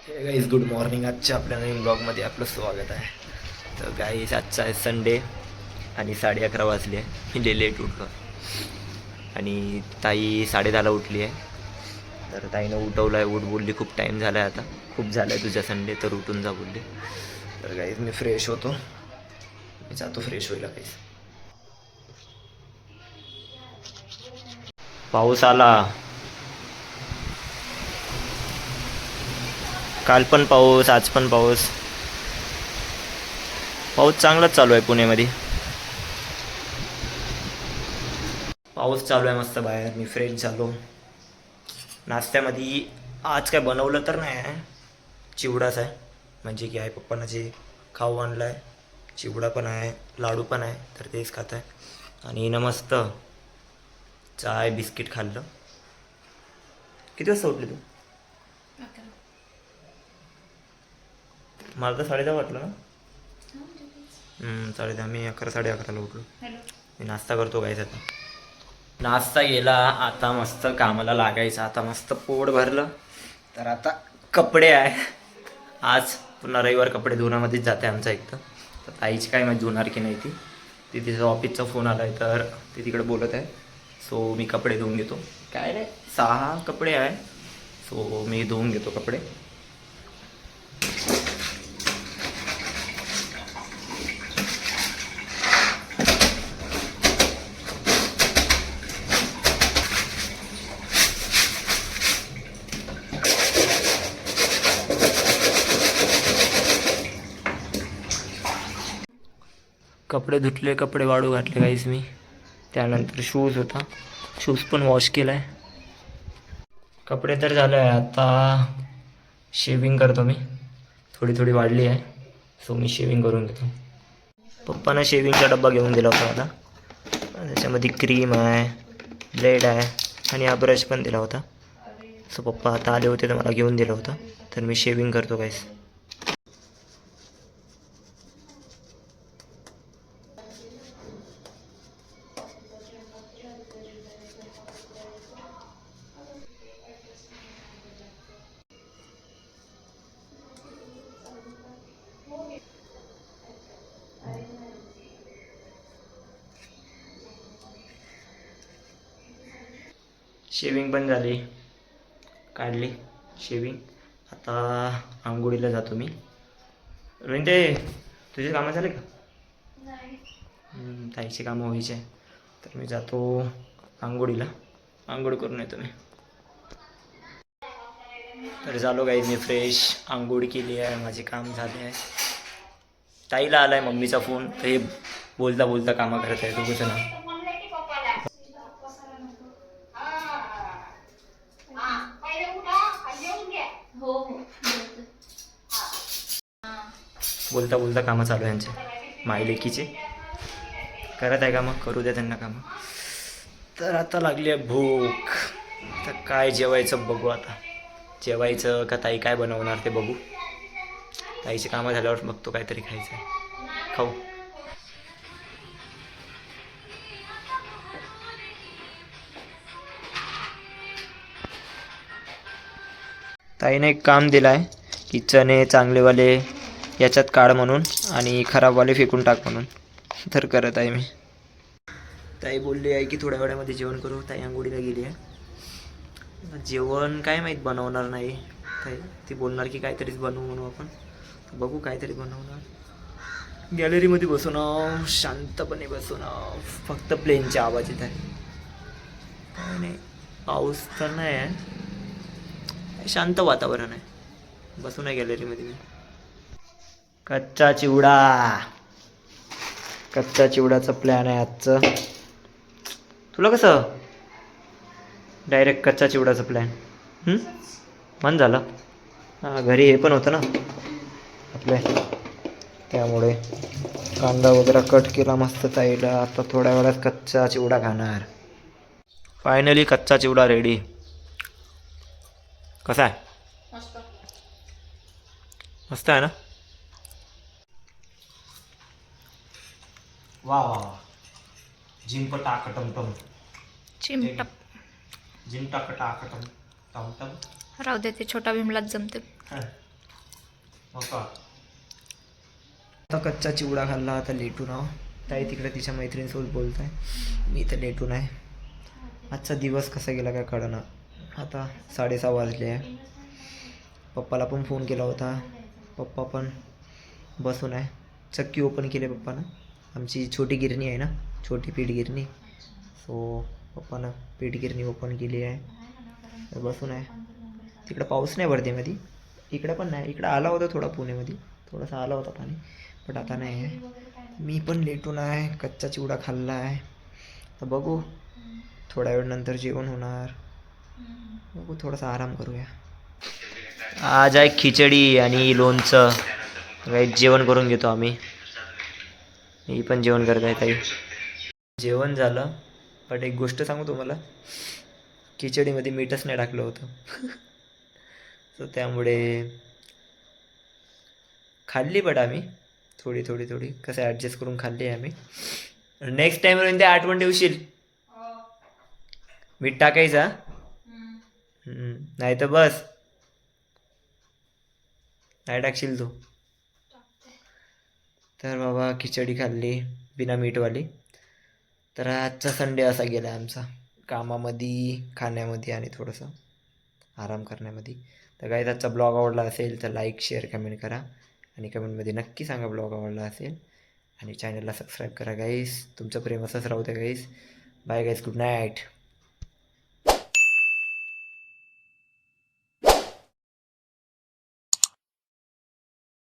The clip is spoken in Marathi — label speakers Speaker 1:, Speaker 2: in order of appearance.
Speaker 1: Guys good morning. आजच्या आपल्या नवीन ब्लॉगमध्ये आपलं स्वागत आहे. तर गाईज आजचा आहे संडे आणि 11:30 वाजले आहे. मी लेट उठलो आणि ताई 10:30ला उठली आहे. तर ताईनं उठवलं आहे, उठ बोलली खूप टाईम झाला आहे, आता खूप झालं आहे तुझ्या संडे, तर उठून जा बोलली. तर गाईज मी फ्रेश होतो, मी जातो फ्रेश व्हायला. गाईज पाऊस आला, काल पण पाऊस, आज पण पाऊस. पाऊस चांगलाच चालू आहे पुण्यामध्ये. पाऊस चालू आहे मस्त बाहेर. मी फ्रेश झालो. नाश्त्यामध्ये आज काय बनवलं तर नाही आहे, चिवडाच आहे. म्हणजे की आहे पप्पांना जे खाऊ आणलं आहे, चिवडा पण आहे, लाडू पण आहे, तर तेच खात आहे. आणि ना मस्त चाय बिस्किट खाल्लं. किती वाजता उठली तू? मला तर 10:30 वाटलं ना. 10:30. मी 11 11:30ला उठलो. मी नाश्ता करतो गायचा. आता नाश्ता गेला, आता मस्त कामाला लागायचं. आता मस्त पोट भरलं, तर आता कपडे आहे. आज पुन्हा रविवार कपडे धुण्यामध्येच जाते आमचा एक. तर ताईची काय माहिती धुणार की नाही ती तिचा ऑफिसचा फोन आला आहे, तर ती तिकडे बोलत आहे. सो मी कपडे धुवून घेतो. काय नाही, 6 कपडे आहे, सो मी धुवून घेतो कपडे. कपडे धुतले, कपडे वाळू घातले काहीच मी. त्यानंतर शूज होता, शूज पण वॉश केला आहे. कपडे तर झाले आहे. आता शेविंग करतो मी. थोडी थोडी वाढली आहे, सो मी शेविंग करून घेतो. पप्पानं शेविंगचा डब्बा घेऊन दिला होता मला. त्याच्यामध्ये क्रीम आहे, ब्लेड आहे आणि हा ब्रश पण दिला होता. सो पप्पा आता आले होते तर मला घेऊन दिलं होतं. तर मी शेविंग करतो काहीच. शेविंग पण झाली, काढली शेविंग. आता आंघोळीला जातो मी. रोहिते, तुझे कामं झाले का? ताईची कामं व्हायची आहे, तर मी जातो आंघोळीला. आंघोळ करून येतो मी. तर झालो काही, मी फ्रेश, आंघोळ केली आहे, माझे काम झाले आहे. ताईला आला आहे मम्मीचा फोन, तर हे बोलता बोलता कामं करत आहे. तू कसं ना बोलता बोलता कामं चालू आहे यांचे माई लेकीचे. करत आहे कामं, करू द्या त्यांना कामं. तर आता लागली आहे भूक, तर काय जेवायचं बघू. आता जेवायचं का ताई काय बनवणार ते बघू. ताईची कामं झाल्यावर बघतो काहीतरी खायचं आहे, खाऊ. ताईने एक काम दिलं आहे की चणे चांगलेवाले याच्यात काढ म्हणून आणि खराबवाले फेकून टाक म्हणून. तर करत आहे मी. ताई बोलली आहे की थोड्या वेळामध्ये जेवण करू. ताई आंघोळीला गेली आहे. जेवण काय माहीत बनवणार नाही ताई. ती बोलणार की काहीतरीच बनवू म्हणू आपण. बघू काहीतरी बनवणार. गॅलरीमध्ये बसून शांतपणे बसून फक्त प्लेनचे आवाज येत आहे. काय नाही, पाऊस तर नाही आहे, शांत वातावरण आहे. बसून आहे गॅलरीमध्ये मी. कच्चा चिवडा, कच्चा चिवड्याचं प्लॅन आहे आजचं. तुला कसं डायरेक्ट कच्चा चिवड्याचं प्लॅन? मन झालं. हां, घरी हे पण होतं ना आपल्या, त्यामुळे कांदा वगैरे कट केला मस्त ताईला. आता थोड्या वेळात कच्चा चिवडा खाणार. फायनली कच्चा चिवडा रेडी. कसा आहे? मस्त आहे ना. वा वा वा. जिंप टाक टमटम,
Speaker 2: चिमटप.
Speaker 1: जिम टाक टाक टम टमटम.
Speaker 2: राहू दे, ते छोटा भीमलाच जमते.
Speaker 1: आता कच्चा चिवडा खाल्ला, आता लेटून आहो. ताई तिकडे तिच्या मैत्रिणीसोबत बोलत आहे, मी तर लेटून आहे. आजचा दिवस कसा गेला काय कळना. आता 6:30 वाजले आहे. पप्पाला पण फोन केला होता, पप्पा पण बसून आहे. चक्की ओपन केली पप्पानं. आमची छोटी गिरणी आहे ना, छोटी पीठ गिरणी. सो पप्पानं पीठ गिरणी ओपन केली आहे, तर बसून आहे. तिकडं पाऊस नाही वर्धेमध्ये, इकडं पण नाही. इकडं आला होता थोडा, पुणेमध्ये थोडासा आला होता पाणी, पण आता नाही आहे. मी पण लेटून आहे, कच्चा चिवडा खाल्ला आहे. तर बघू, थोड्या वेळ नंतर जेवण होणार, बघू थोडासा आराम करूया. आज आहे खिचडी आणि लोणचं. काही जेवण करून घेतो आम्ही. मी पण जेवण करत आहे ताई. जेवण झालं, पण एक गोष्ट सांगू तुम्हाला, खिचडीमध्ये मीठच नाही टाकलं होतं. तर त्यामुळे खाल्ली, बट आम्ही थोडी थोडी थोडी कसं ॲडजस्ट करून खाल्ली आहे आम्ही. नेक्स्ट टाइम येऊन त्या आठवण ठेवशील, मीठ टाकायचा. नाही तर बस, नाही टाकशील तू. तर बाबा खिचडी खाल्ली बिना मीठवाली. तर आजचा संडे असा गेला आमचा, कामामध्ये, खाण्यामध्ये आणि थोडंसं आराम करण्यामध्ये. तर गाईज आजचा ब्लॉग आवडला असेल तर लाईक, शेअर, कमेंट करा. आणि कमेंटमध्ये नक्की सांगा ब्लॉग आवडला असेल. आणि चॅनलला सबस्क्राईब करा गाईस. तुमचं प्रेम असंच राहू द्या गाईस. बाय गाईस, गुड नाईट.